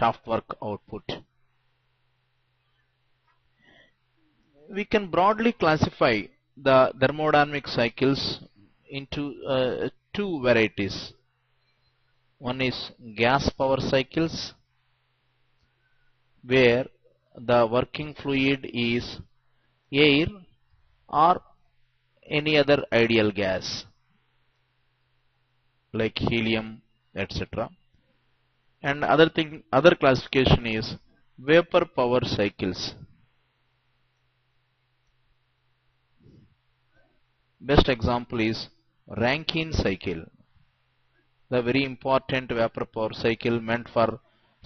shaft work output. We can broadly classify the thermodynamic cycles into two varieties. One is gas power cycles, where the working fluid is air or any other ideal gas like helium, etc. And other classification is vapor power cycles. Best example is Rankine cycle, the very important vapor power cycle meant for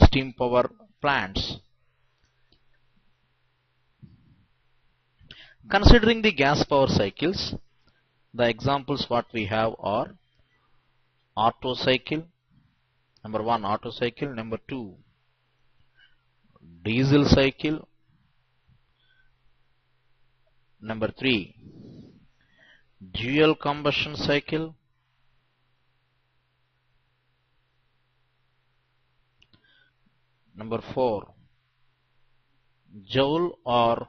steam power plants. Considering the gas power cycles, the examples what we have are Otto cycle, number 1 Otto cycle, number 2 diesel cycle, number 3 dual combustion cycle, number 4 Joule or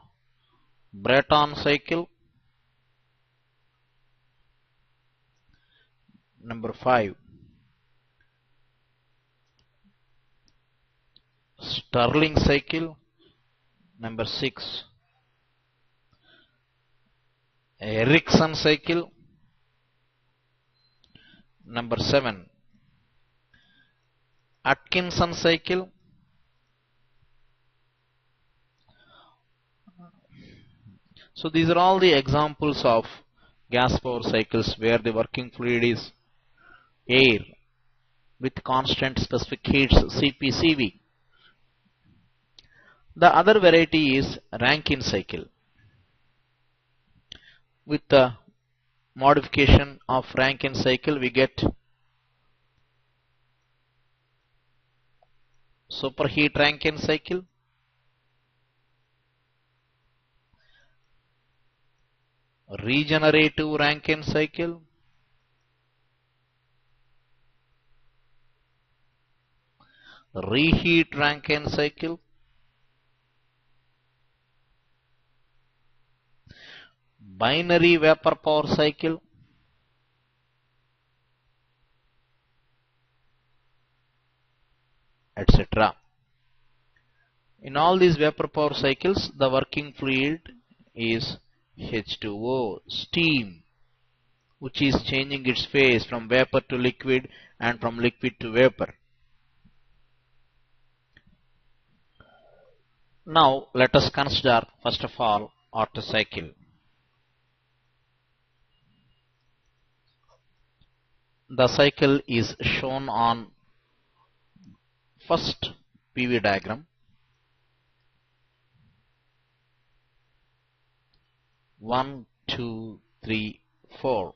Brayton cycle, number 5 Stirling cycle, number 6 Ericsson cycle, number 7 Atkinson cycle, so these are all the examples of gas power cycles where the working fluid is air with constant specific heats Cp Cv. The other variety is Rankine cycle. With the modification of Rankine cycle, we get superheat Rankine cycle, regenerative Rankine cycle, reheat Rankine cycle, binary vapor power cycle, etc. In all these vapor power cycles, the working fluid is H2O, steam, which is changing its phase from vapor to liquid and from liquid to vapor. Now let us consider first of all Otto cycle. The cycle is shown on first PV diagram. 1, 2, 3, 4.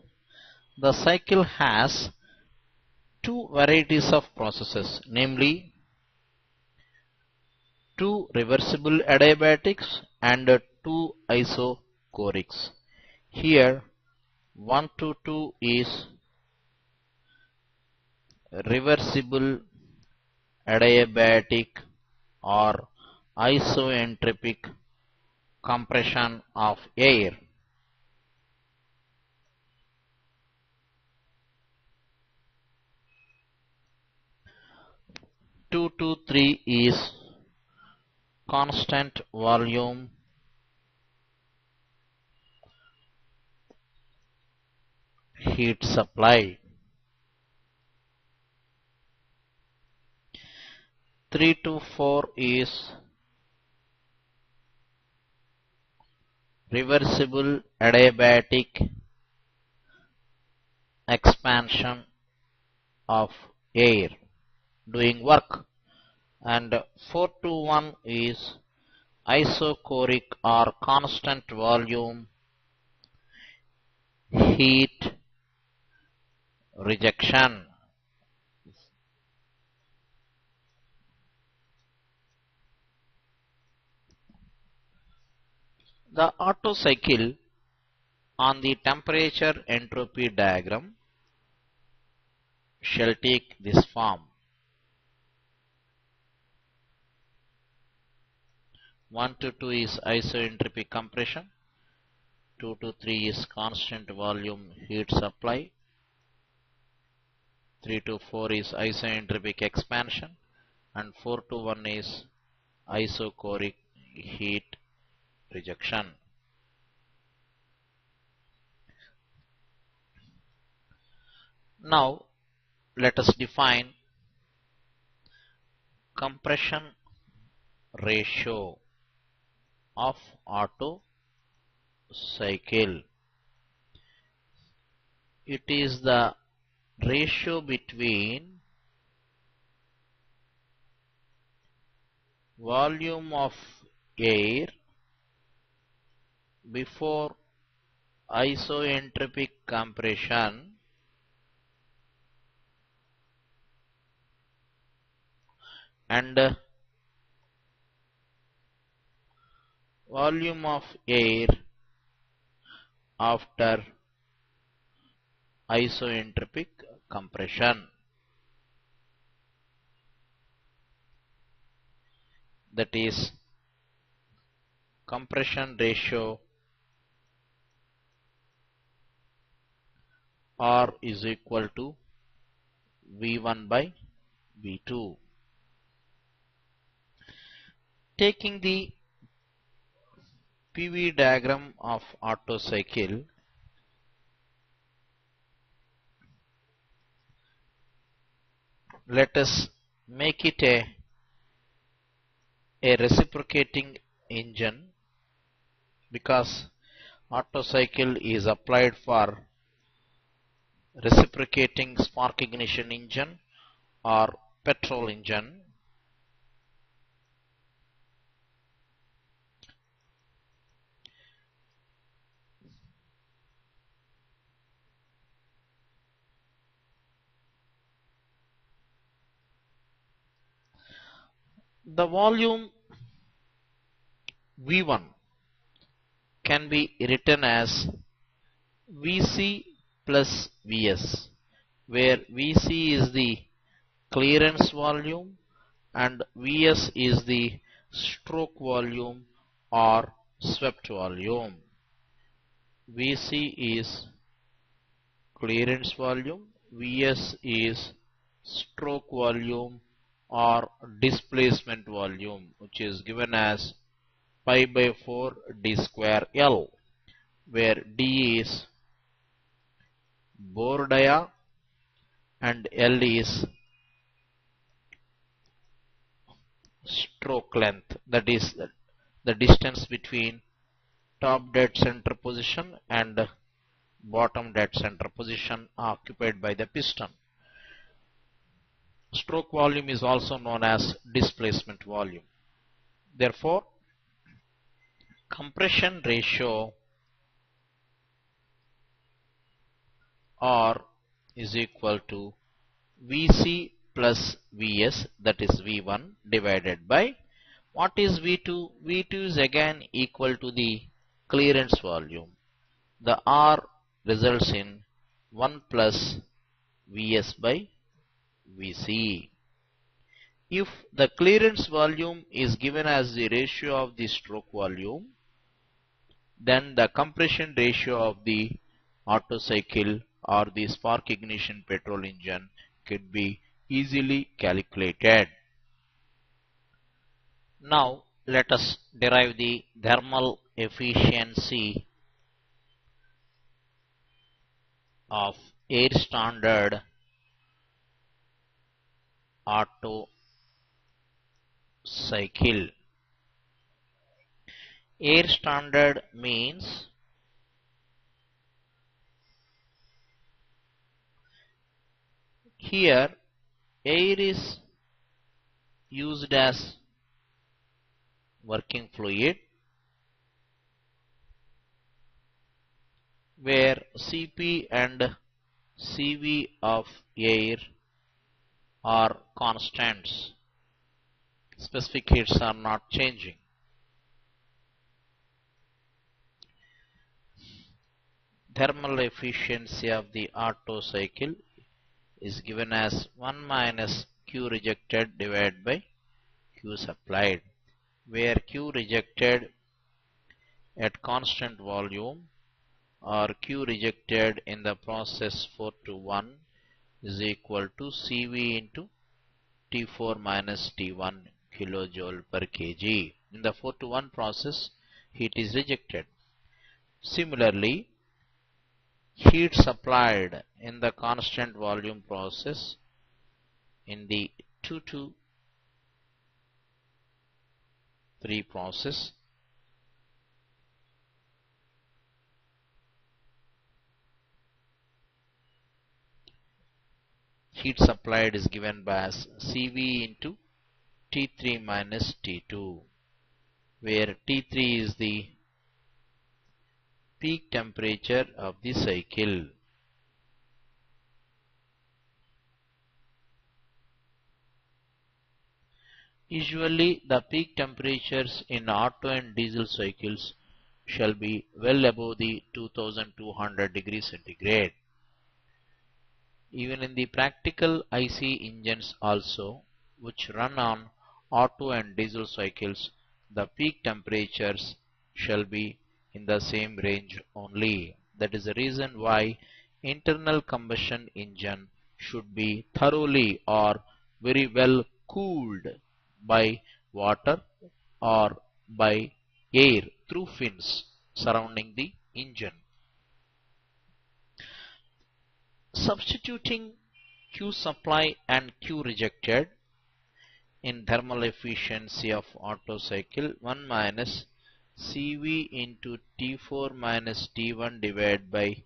The cycle has two varieties of processes, namely 2 reversible adiabatics and 2 isochorics. Here 1 to 2 is reversible adiabatic or isentropic compression of air. Two to 3 is constant volume heat supply. 3 to 4 is reversible adiabatic expansion of air doing work, and 4 to 1 is isochoric or constant volume heat rejection. The Otto cycle on the temperature entropy diagram shall take this form. 1 to 2 is isentropic compression, 2 to 3 is constant volume heat supply, 3 to 4 is isentropic expansion, and 4 to 1 is isochoric heat rejection. Now let us define compression ratio of Otto cycle. It is the ratio between volume of air before isentropic compression and volume of air after isentropic compression. That is compression ratio R is equal to V1 by V2. Taking the PV diagram of Otto cycle, let us make it a reciprocating engine, because Otto cycle is applied for reciprocating spark ignition engine or petrol engine. The volume V1 can be written as Vc plus Vs, where Vc is the clearance volume and Vs is the stroke volume or swept volume. Vc is clearance volume, Vs is stroke volume or displacement volume, which is given as pi by 4 d square L, where d is bore dia and L is stroke length, that is the distance between top dead center position and bottom dead center position occupied by the piston. Stroke volume is also known as displacement volume. Therefore, compression ratio R is equal to Vc plus Vs, that is V1, divided by what is V2? V2 is again equal to the clearance volume. The R results in 1 plus Vs by Vc. If the clearance volume is given as the ratio of the stroke volume, then the compression ratio of the Otto cycle or the spark ignition petrol engine could be easily calculated. Now let us derive the thermal efficiency of air standard Otto cycle. Air standard means here air is used as working fluid, where Cp and Cv of air are constants. Specific heats are not changing. Thermal efficiency of the Otto cycle is given as 1 minus Q rejected divided by Q supplied. where Q rejected at constant volume or Q rejected in the process 4 to 1 is equal to Cv into T4 minus T1 kilojoule per kg. In the 4 to 1 process, heat is rejected. Similarly, heat supplied in the constant volume process in the 2 to 3 process heat supplied is given by as Cv into T3 minus T2, where T3 is the peak temperature of the cycle. Usually the peak temperatures in Otto and diesel cycles shall be well above the 2200 degrees centigrade. Even in the practical IC engines also, which run on Otto and diesel cycles, the peak temperatures shall be in the same range only. That is the reason why internal combustion engine should be thoroughly or very well cooled by water or by air through fins surrounding the engine. Substituting Q supply and Q rejected in thermal efficiency of Otto cycle, 1 minus Cv into T4 minus T1 divided by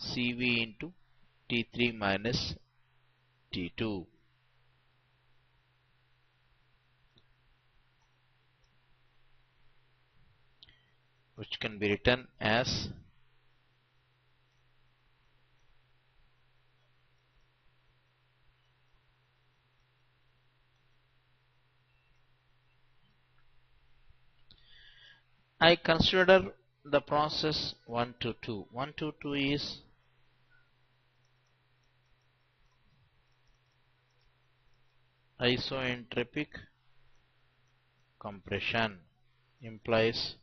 Cv into T3 minus T2. Which can be written as I consider the process 1 to 2. 1 to 2 is isentropic compression, implies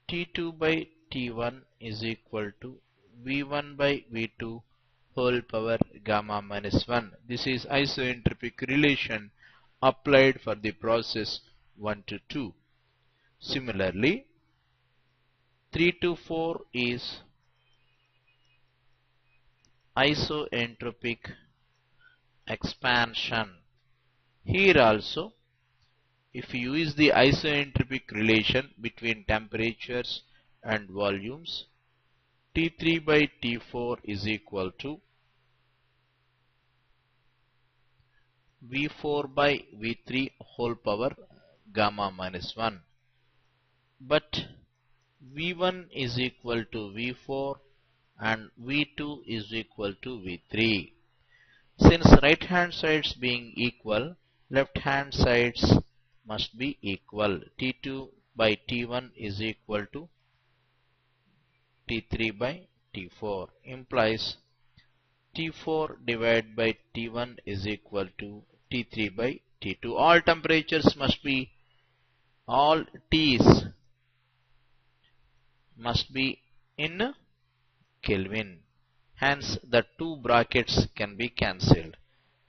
T2 by T1 is equal to V1 by V2 whole power gamma minus 1. This is isentropic relation applied for the process 1 to 2. Similarly, 3 to 4 is isentropic expansion. Here also, if you use the isentropic relation between temperatures and volumes, T3 by T4 is equal to V4 by V3 whole power gamma minus 1. But V1 is equal to V4 and V2 is equal to V3. Since right hand sides being equal, left hand sides must be equal. T2 by T1 is equal to T3 by T4, implies T4 divided by T1 is equal to T3 by T2. All temperatures must be, all T's must be in Kelvin. Hence the two brackets can be cancelled.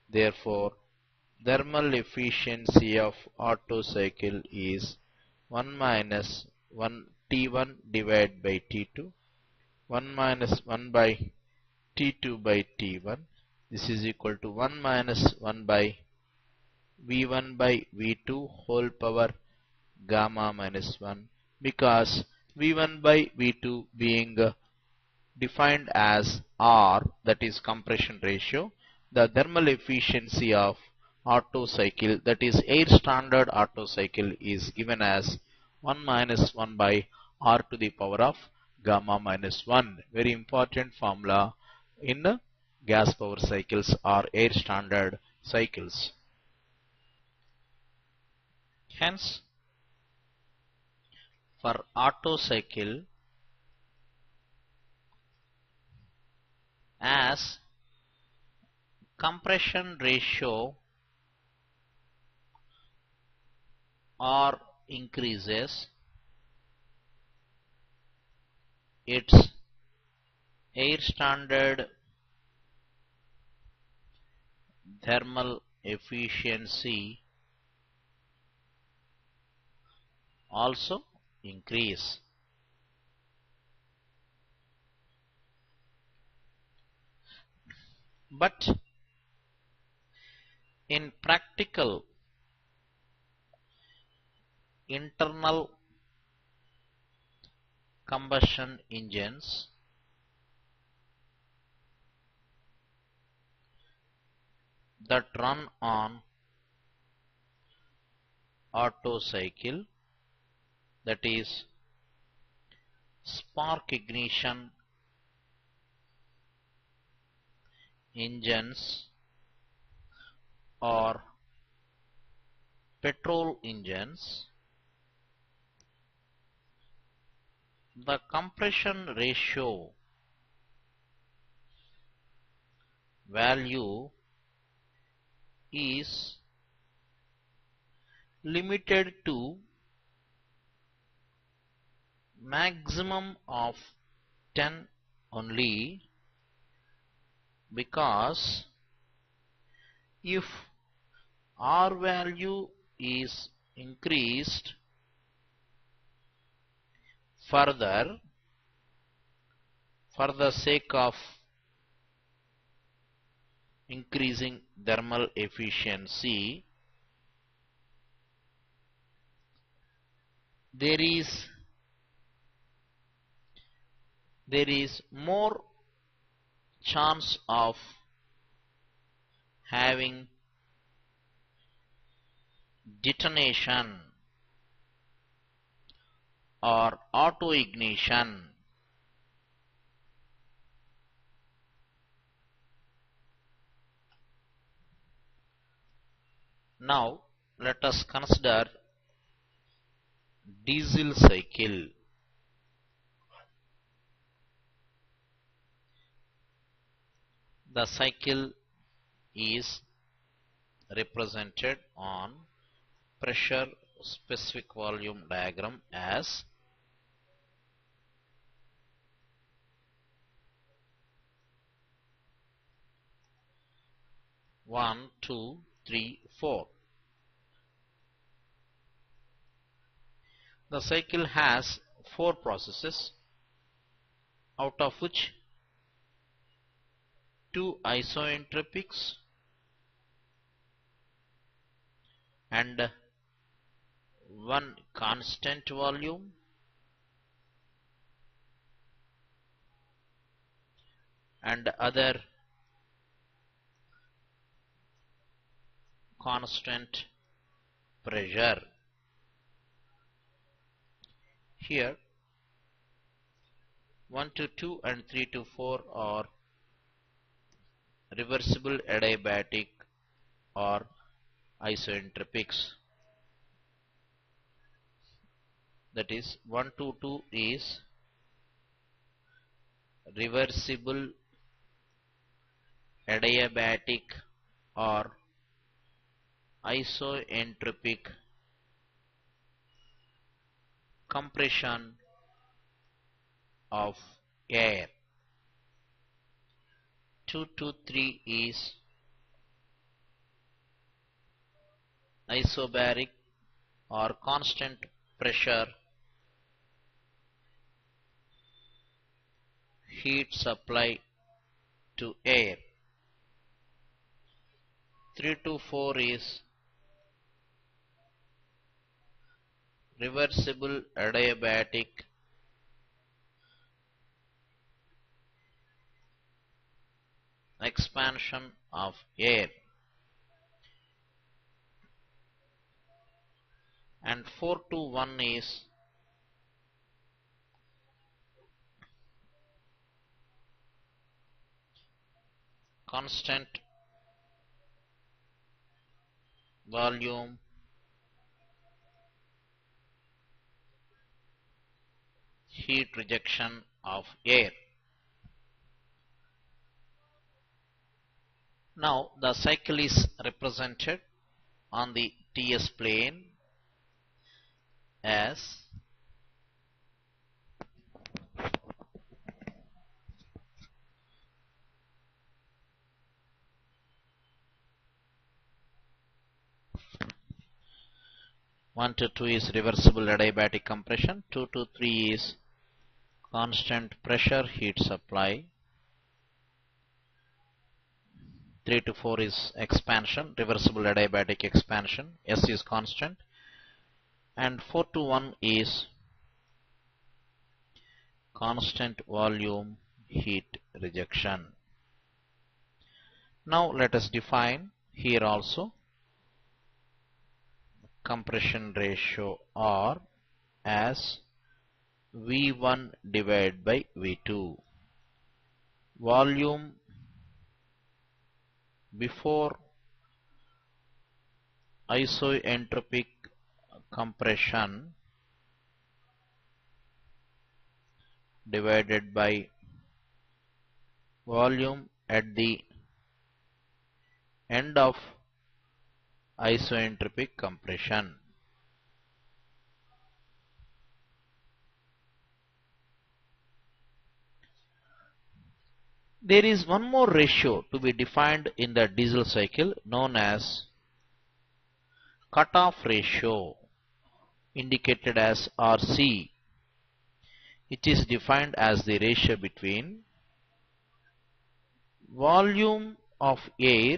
Therefore, thermal efficiency of Otto cycle is 1 minus 1 T1 divided by T2, 1 minus 1 by T2 by T1. This is equal to 1 minus 1 by V1 by V2 whole power gamma minus 1, because V1 by V2 being defined as R, that is compression ratio, the thermal efficiency of Otto cycle, that is air standard Otto cycle, is given as 1 minus 1 by R to the power of gamma minus 1. Very important formula in gas power cycles or air standard cycles. Hence, for Otto cycle, as compression ratio R increases, its air standard thermal efficiency also increase. But in practical internal combustion engines, that run on Otto cycle, that is spark ignition engines or petrol engines, the compression ratio value is limited to maximum of 10 only, because if R value is increased further for the sake of increasing thermal efficiency, there is more chance of having detonation or auto ignition. Now let us consider diesel cycle. The cycle is represented on pressure specific volume diagram as one, two, three, 4. The cycle has 4 processes, out of which 2 isentropics and 1 constant volume and other constant pressure. Here 1 to 2 and 3 to 4 are reversible adiabatic or isentropics. That is 1 to 2 is reversible adiabatic or isentropic compression of air. 2 to 3 is isobaric or constant pressure heat supply to air. 3 to 4 is reversible adiabatic expansion of air, and 4 to 1 is constant volume heat rejection of air. Now the cycle is represented on the TS plane as one to 2 is reversible adiabatic compression, 2 to 3 is constant pressure heat supply, 3 to 4 is expansion, reversible adiabatic expansion, S is constant, and 4 to 1 is constant volume heat rejection. Now let us define here also compression ratio R as V1 divided by V2. Volume before isentropic compression divided by volume at the end of isentropic compression. There is one more ratio to be defined in the diesel cycle known as cutoff ratio, indicated as RC. It is defined as the ratio between volume of air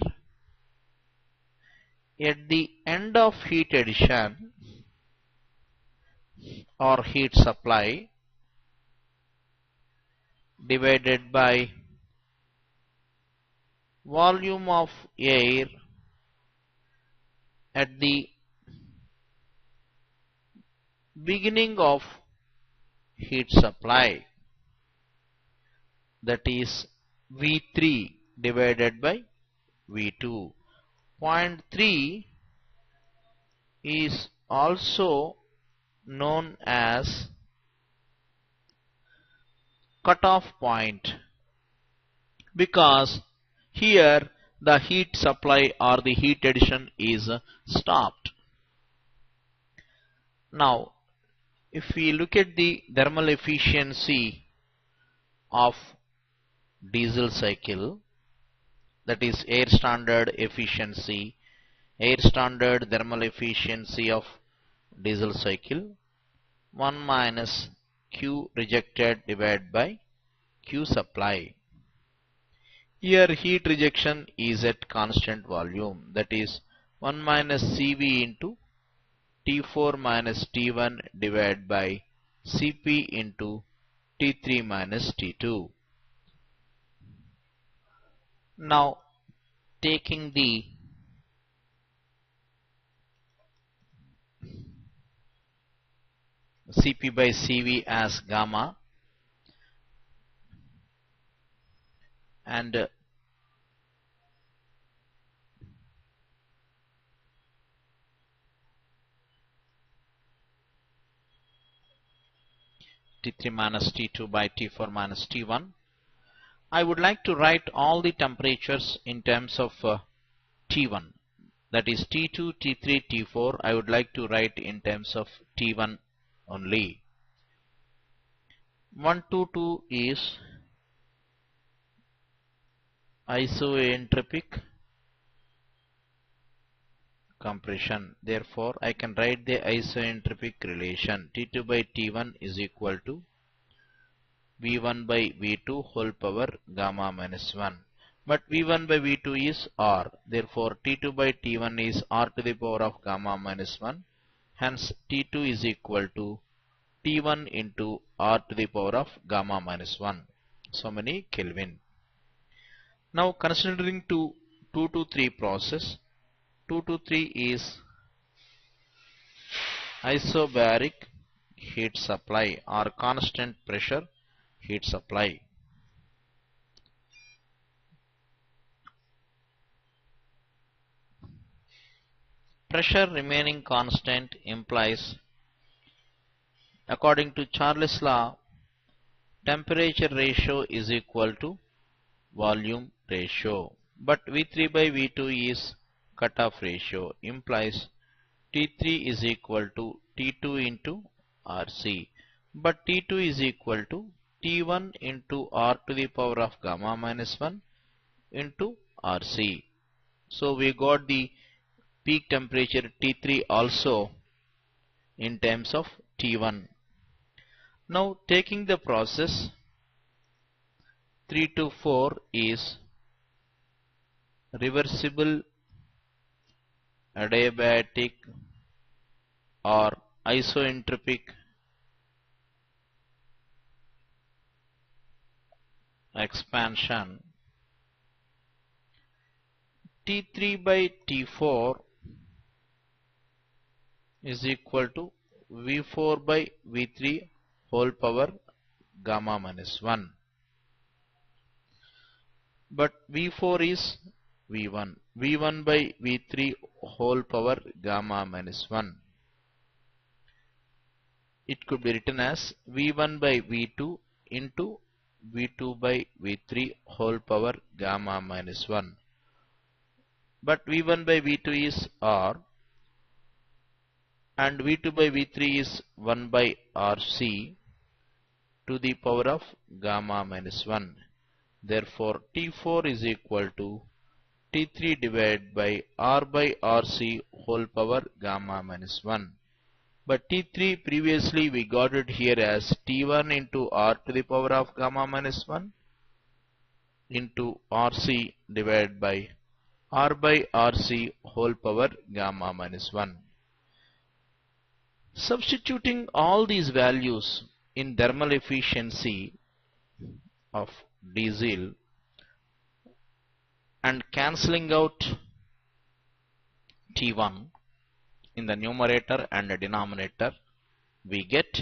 at the end of heat addition or heat supply divided by volume of air at the beginning of heat supply, that is V3 divided by V2. Point 3 is also known as cutoff point because here the heat supply or the heat addition is stopped. Now if we look at the thermal efficiency of diesel cycle, that is air standard efficiency, air standard thermal efficiency of diesel cycle, 1 minus Q rejected divided by Q supply. Here heat rejection is at constant volume, that is 1 minus CV into T4 minus T1 divided by Cp into T3 minus T2. Now taking the Cp by Cv as gamma and T3 minus T2 by T4 minus T1. I would like to write all the temperatures in terms of T1, that is T2, T3, T4. I would like to write in terms of T1 only. 122 is isentropic compression. Therefore, I can write the isentropic relation. T2 by T1 is equal to V1 by V2 whole power gamma minus 1. But V1 by V2 is R. Therefore, T2 by T1 is R to the power of gamma minus 1. Hence, T2 is equal to T1 into R to the power of gamma minus 1. So many Kelvin. Now, considering 2 to 3 process, 2 to 3 is isobaric heat supply or constant pressure heat supply. Pressure remaining constant implies, according to Charles' law, temperature ratio is equal to volume ratio. But V3 by V2 is cutoff ratio, implies T3 is equal to T2 into RC. But T2 is equal to T1 into R to the power of gamma minus 1 into RC. So we got the peak temperature T3 also in terms of T1. Now taking the process 3 to 4 is reversible adiabatic or isentropic expansion. T3 by T4 is equal to V4 by V3 whole power gamma minus 1. But V4 is V1. V1 by V3 whole power gamma minus 1. It could be written as V1 by V2 into V2 by V3 whole power gamma minus 1. But V1 by V2 is R and V2 by V3 is 1 by RC to the power of gamma minus 1. Therefore, T4 is equal to T3 divided by R by RC whole power gamma minus 1. But T3 previously we got it here as T1 into R to the power of gamma minus 1 into RC divided by R by RC whole power gamma minus 1. Substituting all these values in thermal efficiency of diesel and cancelling out T1 in the numerator and the denominator, we get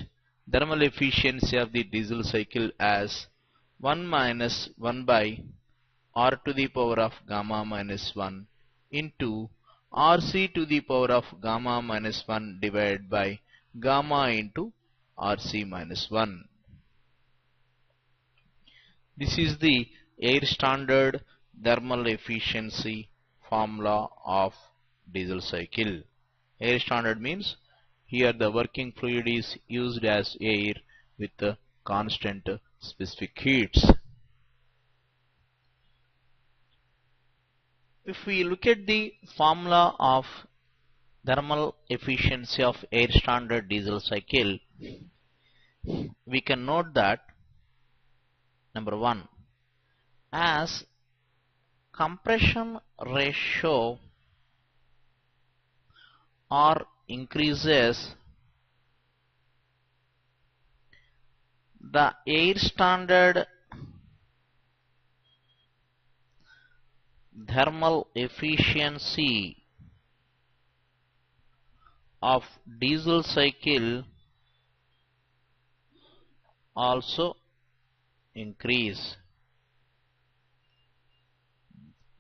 thermal efficiency of the diesel cycle as 1 minus 1 by R to the power of gamma minus 1 into RC to the power of gamma minus 1 divided by gamma into RC minus 1. This is the air standard thermal efficiency formula of diesel cycle. Air standard means here the working fluid is used as air with constant specific heats. If we look at the formula of thermal efficiency of air standard diesel cycle, we can note that number 1, as compression ratio R increases, the air standard thermal efficiency of diesel cycle also increase.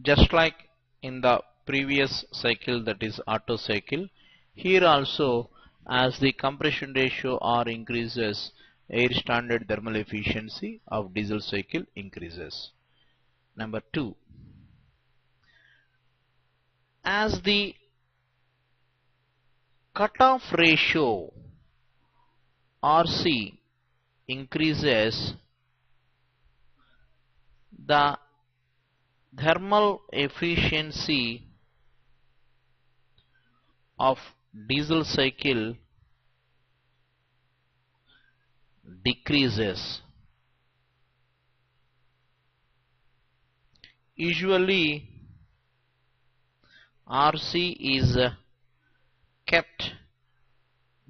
Just like in the previous cycle, that is Otto cycle, here also as the compression ratio R increases, air standard thermal efficiency of diesel cycle increases. Number 2, as the cutoff ratio RC increases, the thermal efficiency of diesel cycle decreases. Usually RC is kept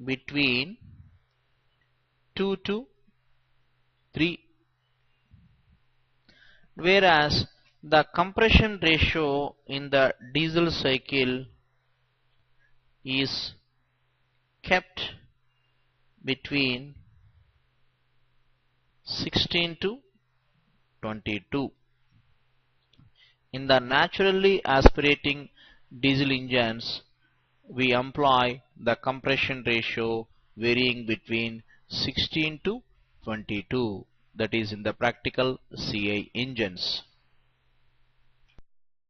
between 2 to 3, whereas the compression ratio in the diesel cycle is kept between 16 to 22. In the naturally aspirating diesel engines, we employ the compression ratio varying between 16 to 22, that is in the practical CI engines.